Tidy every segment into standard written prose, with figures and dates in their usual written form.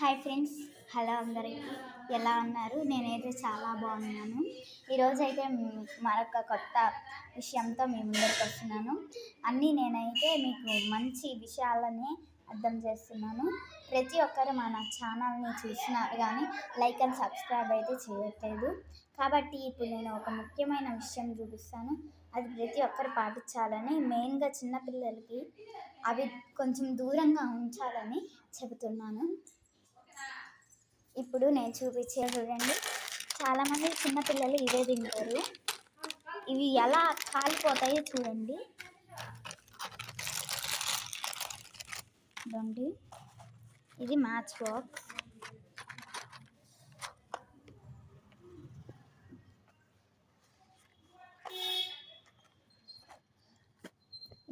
Hi friends, hello అందరికి. ఎలా ఉన్నారు? నేనైతే చాలా బాగున్నాను. ఈరోజు అయితే మరొక కొత్త విషయంతో మీ ముందరికి వస్తున్నాను. నేనైతే మీకు మంచి విషయాలని అర్థం చేస్తున్నాను. ప్రతి ఒక్కరు మన ఛానల్ని చూసినారు కానీ లైక్ అండ్ సబ్స్క్రైబ్ అయితే చేయట్లేదు. కాబట్టి ఇప్పుడు నేను ఒక ముఖ్యమైన విషయం చూపిస్తాను. అది ప్రతి ఒక్కరు పాటించాలని, మెయిన్గా చిన్నపిల్లలకి అవి కొంచెం దూరంగా ఉంచాలని చెబుతున్నాను. ఇప్పుడు నేను చూపించే చూడండి, చాలామంది చిన్నపిల్లలు ఇవే తింటారు. ఇవి ఎలా కాలిపోతాయో చూడండి. చూడండి, ఇది మ్యాచ్ బాక్స్.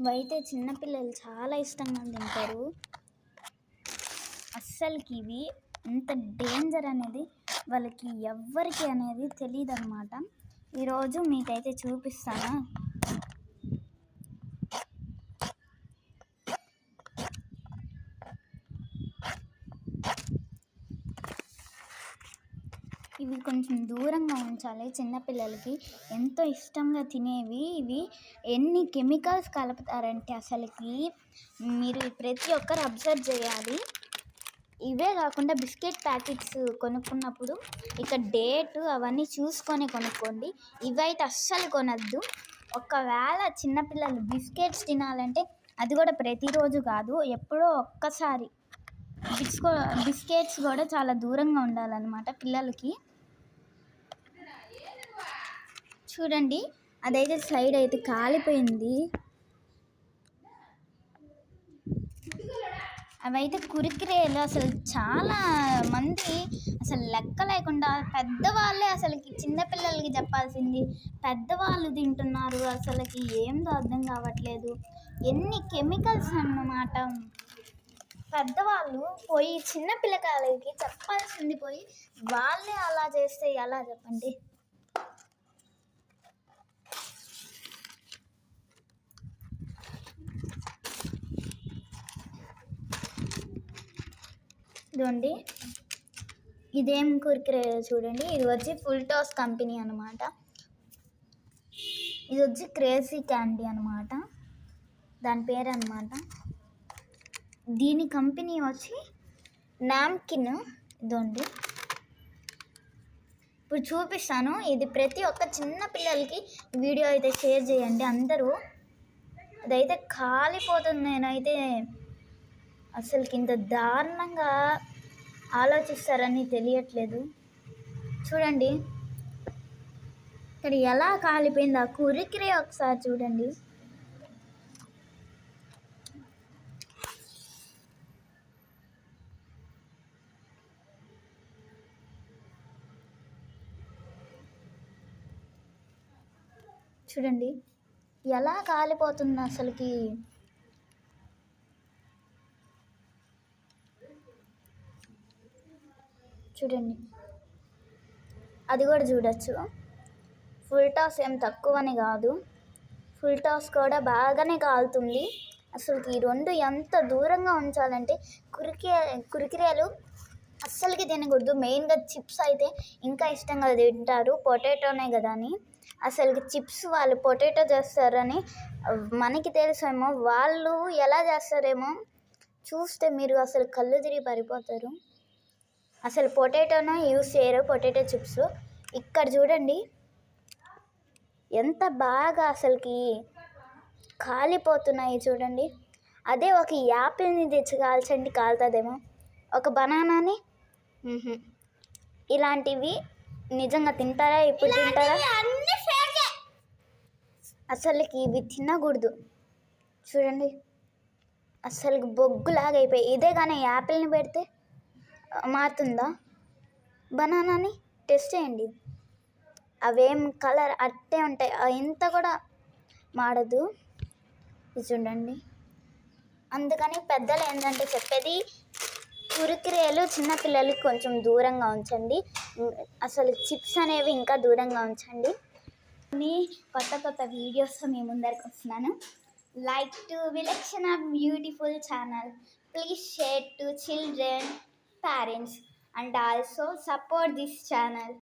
ఇవైతే చిన్నపిల్లలు చాలా ఇష్టంగా తింటారు. అస్సలకి ఇవి ఎంత డేంజర్ అనేది వాళ్ళకి ఎవ్వరికి అనేది తెలియదు అనమాట. ఈరోజు మీకైతే చూపిస్తాను. ఇవి కొంచెం దూరంగా ఉంచాలి. చిన్నపిల్లలకి ఎంతో ఇష్టంగా తినేవి. ఇవి ఎన్ని కెమికల్స్ కలుపుతారంటే అసలుకి మీరు ప్రతి ఒక్కరు అబ్జర్వ్ చేయాలి. ఇవే కాకుండా బిస్కెట్ ప్యాకెట్స్ కొనుక్కున్నప్పుడు ఇక డేటు అవన్నీ చూసుకొని కొనుక్కోండి. ఇవైతే అస్సలు కొనద్దు. ఒకవేళ చిన్నపిల్లలు బిస్కెట్స్ తినాలంటే అది కూడా ప్రతిరోజు కాదు, ఎప్పుడో ఒక్కసారి. బిస్కెట్స్ కూడా చాలా దూరంగా ఉండాలన్నమాట పిల్లలకి. చూడండి, అదైతే సైడ్ అయితే కాలిపోయింది. అవైతే కురికిరేలు. అసలు చాలా మంది అసలు లెక్క లేకుండా పెద్దవాళ్ళే అసలుకి చిన్నపిల్లలకి చెప్పాల్సింది పెద్దవాళ్ళు తింటున్నారు. అసలుకి ఏందో అర్థం కావట్లేదు. ఎన్ని కెమికల్స్ అన్నమాట. పెద్దవాళ్ళు పోయి చిన్నపిల్లకాయలకి చెప్పాల్సింది పోయి వాళ్ళే అలా చేస్తే ఎలా చెప్పండి? ఇదండి, ఇదేం కురికిరే చూడండి. ఇది వచ్చి ఫుల్ టాస్ కంపెనీ అనమాట. ఇది వచ్చి క్రేజీ క్యాండీ అనమాట, దాని పేరు అనమాట. దీని కంపెనీ వచ్చి నామ్కిన్. ఇదండి, ఇప్పుడు చూపిస్తాను. ఇది ప్రతి ఒక్క చిన్న పిల్లలకి వీడియో అయితే షేర్ చేయండి అందరూ. అదైతే కాలిపోతుంది. నేనైతే అసలుకి ఇంత దారుణంగా ఆలోచిస్తారని తెలియట్లేదు. చూడండి, ఇక్కడ ఎలా కాలిపోయింది ఆ కురికిరే ఒకసారి చూడండి. చూడండి ఎలా కాలిపోతుంది అసలుకి. చూడండి, అది కూడా చూడొచ్చు. ఫుల్ టాస్ ఏం తక్కువని కాదు, ఫుల్ టాస్ కూడా బాగానే కాలుతుంది. అసలుకి ఈ రెండు ఎంత దూరంగా ఉంచాలంటే కురికిరేలు అస్సలకి తినకూడదు. మెయిన్గా చిప్స్ అయితే ఇంకా ఇష్టంగా తింటారు. పొటాటోనే కదా అని అసలుకి చిప్స్ వాళ్ళు పొటాటో చేస్తారని మనకి తెలుసేమో, వాళ్ళు ఎలా చేస్తారేమో చూస్తే మీరు అసలు కళ్ళు తిరిగి పడిపోతారు. అసలు పొటాటోను యూస్ చేయరు పొటాటో చిప్స్. ఇక్కడ చూడండి ఎంత బాగా అసలుకి కాలిపోతున్నాయి చూడండి. అదే ఒక యాపిల్ని తెచ్చి కాల్చండి, కాలుతుందేమో. ఒక బనానాని ఇలాంటివి నిజంగా తింటారా? ఇప్పుడు తింటారా? అసలుకి ఇవి తినకూడదు. చూడండి, అసలు బొగ్గులాగా అయిపోయి. ఇదే కానీ యాపిల్ని పెడితే మారుతుందా? బనానాని టెస్ట్ చేయండి, అవేం కలర్ అట్టే ఉంటాయి, ఇంత కూడా మాడదు. ఇది చూడండి. అందుకని పెద్దలు ఏంటంటే చెప్పేది, కురికిరేలు చిన్నపిల్లలకి కొంచెం దూరంగా ఉంచండి. అసలు చిప్స్ అనేవి ఇంకా దూరంగా ఉంచండి. కొత్త కొత్త వీడియోస్తో మీ ముందరికి వస్తున్నాను. లైక్ టు విలక్షణ beautiful channel. Please share to children. parents and also support this channel.